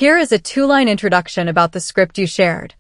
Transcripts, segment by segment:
Here is a two-line introduction about the script you shared.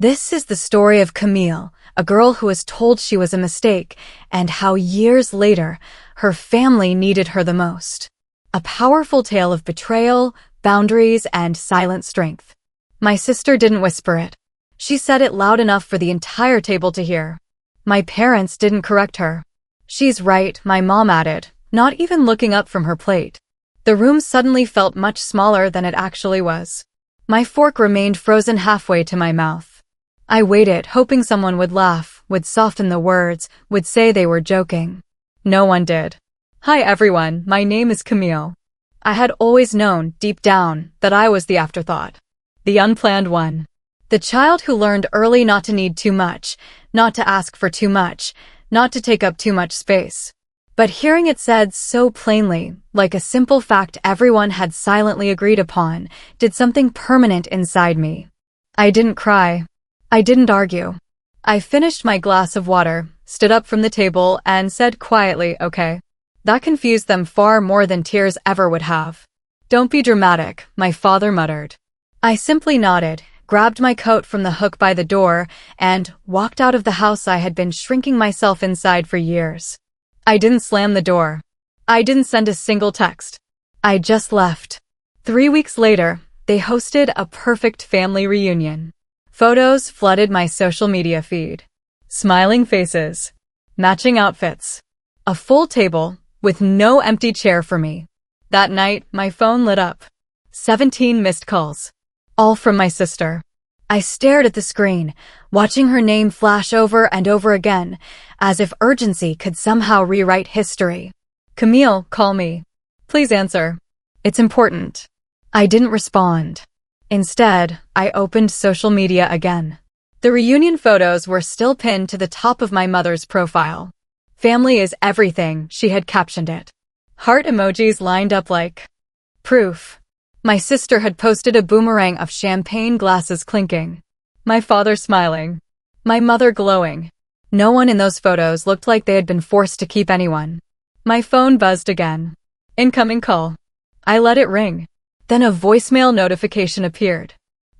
This is the story of Camille, a girl who was told she was a mistake, and how years later, her family needed her the most. A powerful tale of betrayal, boundaries, and silent strength. My sister didn't whisper it. She said it loud enough for the entire table to hear. My parents didn't correct her. "She's right," my mom added, not even looking up from her plate. The room suddenly felt much smaller than it actually was. My fork remained frozen halfway to my mouth. I waited, hoping someone would laugh, would soften the words, would say they were joking. No one did. "Hi everyone, my name is Camille." I had always known, deep down, that I was the afterthought. The unplanned one. The child who learned early not to need too much, not to ask for too much, not to take up too much space. But hearing it said so plainly, like a simple fact everyone had silently agreed upon, did something permanent inside me. I didn't cry. I didn't argue. I finished my glass of water, stood up from the table, and said quietly, "Okay." That confused them far more than tears ever would have. "Don't be dramatic," my father muttered. I simply nodded, grabbed my coat from the hook by the door, and walked out of the house I had been shrinking myself inside for years. I didn't slam the door. I didn't send a single text. I just left. 3 weeks later, they hosted a perfect family reunion. Photos flooded my social media feed. Smiling faces. Matching outfits. A full table, with no empty chair for me. That night, my phone lit up. 17 missed calls. All from my sister. I stared at the screen, watching her name flash over and over again, as if urgency could somehow rewrite history. "Camille, call me. Please answer. It's important." I didn't respond. Instead, I opened social media again. The reunion photos were still pinned to the top of my mother's profile. "Family is everything," she had captioned it. Heart emojis lined up like proof. My sister had posted a boomerang of champagne glasses clinking. My father smiling. My mother glowing. No one in those photos looked like they had been forced to keep anyone. My phone buzzed again. Incoming call. I let it ring. Then a voicemail notification appeared.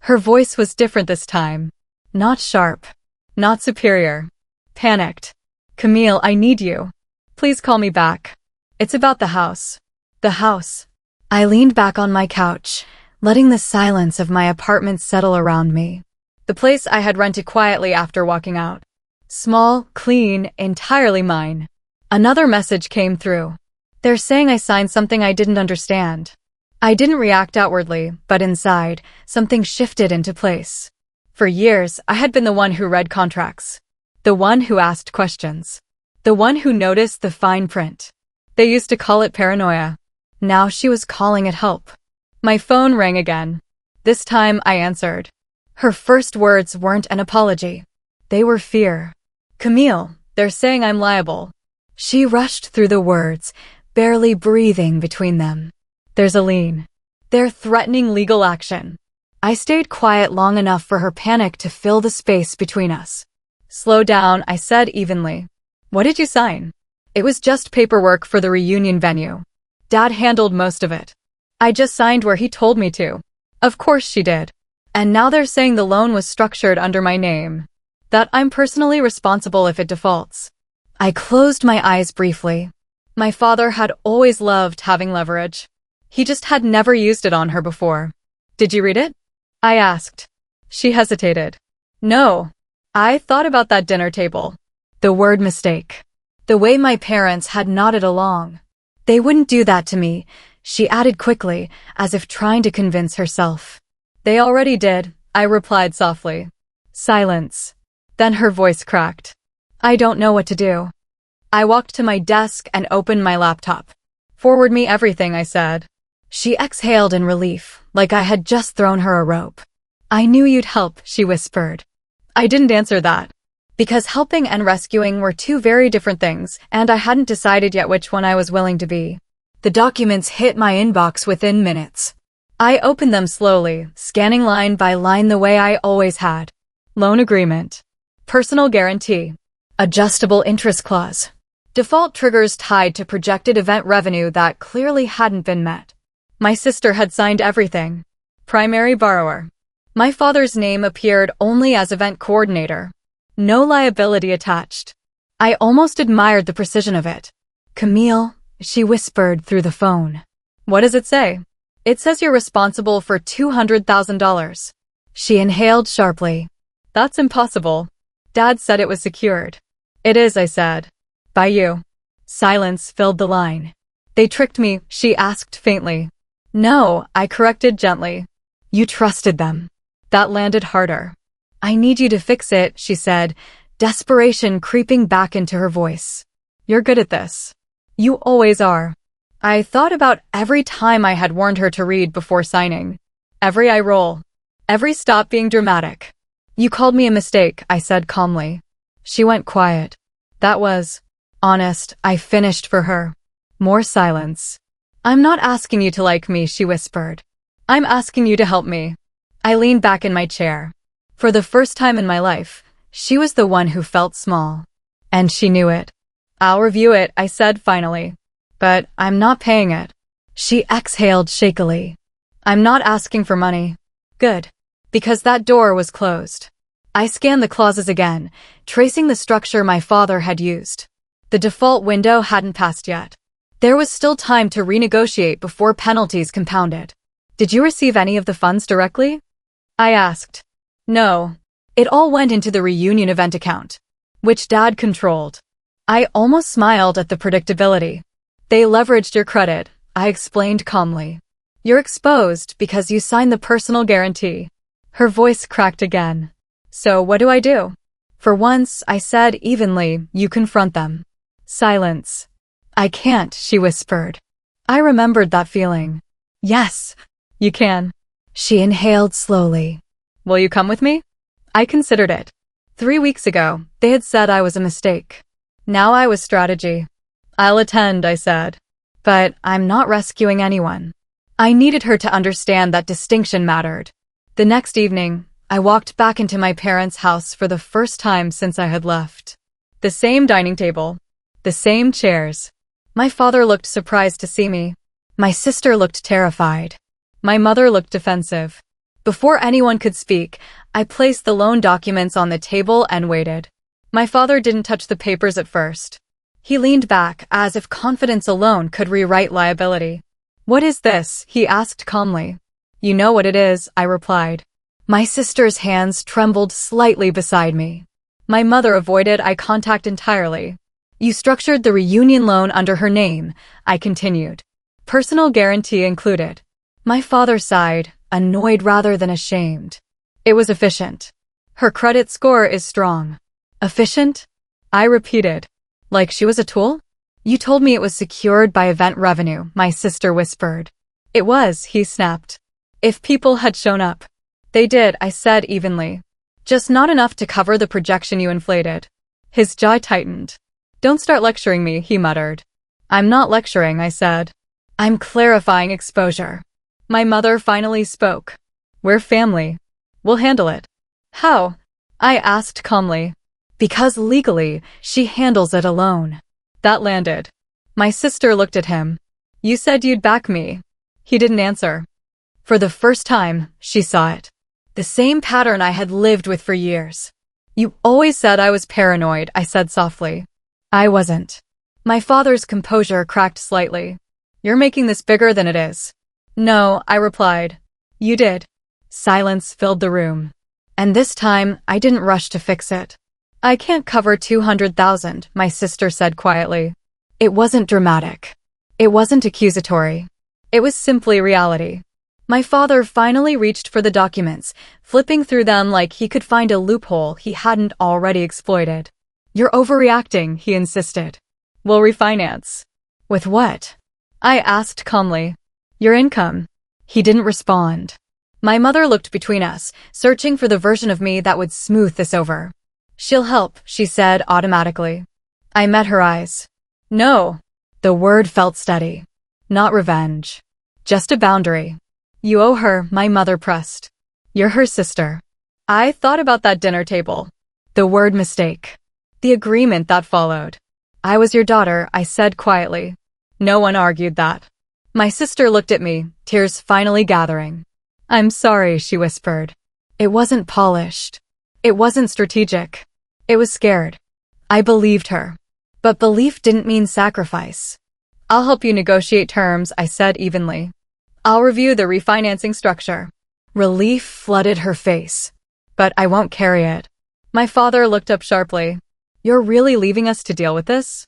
Her voice was different this time. Not sharp. Not superior. Panicked. "Camille, I need you. Please call me back. It's about the house." The house. I leaned back on my couch, letting the silence of my apartment settle around me. The place I had rented quietly after walking out. Small, clean, entirely mine. Another message came through. They're saying I signed something I didn't understand. I didn't react outwardly, but inside, something shifted into place. For years, I had been the one who read contracts. The one who asked questions. The one who noticed the fine print. They used to call it paranoia. Now she was calling it help. My phone rang again. This time I answered. Her first words weren't an apology. They were fear. "Camille, they're saying I'm liable." She rushed through the words, barely breathing between them. "There's a lien. They're threatening legal action." I stayed quiet long enough for her panic to fill the space between us. "Slow down," I said evenly. "What did you sign?" "It was just paperwork for the reunion venue. Dad handled most of it. I just signed where he told me to." Of course she did. "And now they're saying the loan was structured under my name. That I'm personally responsible if it defaults." I closed my eyes briefly. My father had always loved having leverage. He just had never used it on her before. "Did you read it?" I asked. She hesitated. "No. I thought about that dinner table." The word mistake. The way my parents had nodded along. "They wouldn't do that to me," she added quickly, as if trying to convince herself. "They already did," I replied softly. Silence. Then her voice cracked. "I don't know what to do." I walked to my desk and opened my laptop. "Forward me everything," I said. She exhaled in relief, like I had just thrown her a rope. "I knew you'd help," she whispered. I didn't answer that. Because helping and rescuing were two very different things, and I hadn't decided yet which one I was willing to be. The documents hit my inbox within minutes. I opened them slowly, scanning line by line the way I always had. Loan agreement. Personal guarantee. Adjustable interest clause. Default triggers tied to projected event revenue that clearly hadn't been met. My sister had signed everything. Primary borrower. My father's name appeared only as event coordinator. No liability attached. I almost admired the precision of it. Camille, she whispered through the phone. What does it say? It says you're responsible for $200,000. She inhaled sharply. That's impossible. Dad said it was secured. It is, I said. By you. Silence filled the line. They tricked me, she asked faintly. No, I corrected gently. You trusted them. That landed harder. I need you to fix it, she said, desperation creeping back into her voice. You're good at this. You always are. I thought about every time I had warned her to read before signing. Every eye roll. Every stop being dramatic. You called me a mistake, I said calmly. She went quiet. That was honest, I finished for her. More silence. I'm not asking you to like me, she whispered. I'm asking you to help me. I leaned back in my chair. For the first time in my life, she was the one who felt small. And she knew it. I'll review it, I said finally. But I'm not paying it. She exhaled shakily. I'm not asking for money. Good. Because that door was closed. I scanned the clauses again, tracing the structure my father had used. The default window hadn't passed yet. There was still time to renegotiate before penalties compounded. Did you receive any of the funds directly? I asked. No. It all went into the reunion event account, which Dad controlled. I almost smiled at the predictability. They leveraged your credit, I explained calmly. You're exposed because you signed the personal guarantee. Her voice cracked again. So what do I do? For once, I said evenly, you confront them. Silence. I can't, she whispered. I remembered that feeling. Yes, you can. She inhaled slowly. Will you come with me? I considered it. 3 weeks ago, they had said I was a mistake. Now I was strategy. I'll attend, I said. But I'm not rescuing anyone. I needed her to understand that distinction mattered. The next evening, I walked back into my parents' house for the first time since I had left. The same dining table. The same chairs. My father looked surprised to see me. My sister looked terrified. My mother looked defensive. Before anyone could speak, I placed the loan documents on the table and waited. My father didn't touch the papers at first. He leaned back as if confidence alone could rewrite liability. What is this? He asked calmly. You know what it is, I replied. My sister's hands trembled slightly beside me. My mother avoided eye contact entirely. You structured the reunion loan under her name, I continued. Personal guarantee included. My father sighed, annoyed rather than ashamed. It was efficient. Her credit score is strong. Efficient? I repeated. Like she was a tool? You told me it was secured by event revenue, my sister whispered. It was, he snapped. If people had shown up. They did, I said evenly. Just not enough to cover the projection you inflated. His jaw tightened. Don't start lecturing me, he muttered. I'm not lecturing, I said. I'm clarifying exposure. My mother finally spoke. We're family. We'll handle it. How? I asked calmly. Because legally, she handles it alone. That landed. My sister looked at him. You said you'd back me. He didn't answer. For the first time, she saw it. The same pattern I had lived with for years. You always said I was paranoid, I said softly. I wasn't. My father's composure cracked slightly. You're making this bigger than it is. No, I replied. You did. Silence filled the room. And this time, I didn't rush to fix it. I can't cover 200,000, my sister said quietly. It wasn't dramatic. It wasn't accusatory. It was simply reality. My father finally reached for the documents, flipping through them like he could find a loophole he hadn't already exploited. You're overreacting, he insisted. We'll refinance. With what? I asked calmly. Your income. He didn't respond. My mother looked between us, searching for the version of me that would smooth this over. She'll help, she said automatically. I met her eyes. No. The word felt steady. Not revenge. Just a boundary. You owe her, my mother pressed. You're her sister. I thought about that dinner table. The word mistake. The agreement that followed. I was your daughter, I said quietly. No one argued that. My sister looked at me, tears finally gathering. I'm sorry, she whispered. It wasn't polished. It wasn't strategic. It was scared. I believed her. But belief didn't mean sacrifice. I'll help you negotiate terms, I said evenly. I'll review the refinancing structure. Relief flooded her face. But I won't carry it. My father looked up sharply. You're really leaving us to deal with this?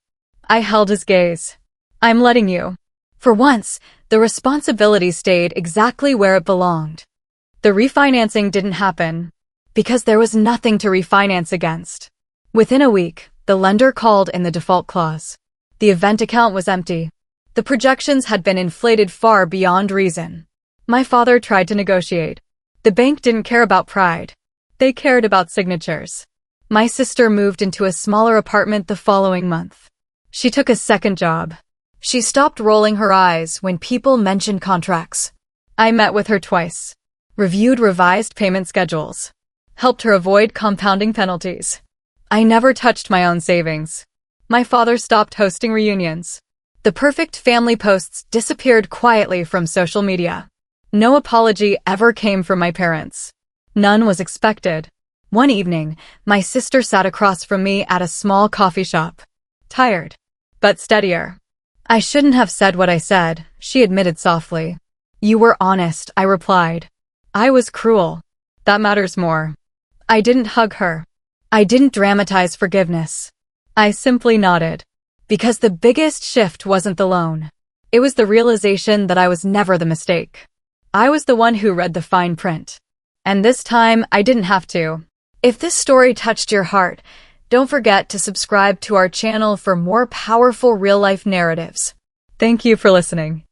I held his gaze. I'm letting you. For once, the responsibility stayed exactly where it belonged. The refinancing didn't happen because there was nothing to refinance against. Within a week, the lender called in the default clause. The event account was empty. The projections had been inflated far beyond reason. My father tried to negotiate. The bank didn't care about pride. They cared about signatures. My sister moved into a smaller apartment the following month. She took a second job. She stopped rolling her eyes when people mentioned contracts. I met with her twice, reviewed revised payment schedules, helped her avoid compounding penalties. I never touched my own savings. My father stopped hosting reunions. The perfect family posts disappeared quietly from social media. No apology ever came from my parents. None was expected. One evening, my sister sat across from me at a small coffee shop. Tired, but steadier. I shouldn't have said what I said, she admitted softly. You were honest, I replied. I was cruel. That matters more. I didn't hug her. I didn't dramatize forgiveness. I simply nodded. Because the biggest shift wasn't the loan. It was the realization that I was never the mistake. I was the one who read the fine print. And this time, I didn't have to. If this story touched your heart, don't forget to subscribe to our channel for more powerful real-life narratives. Thank you for listening.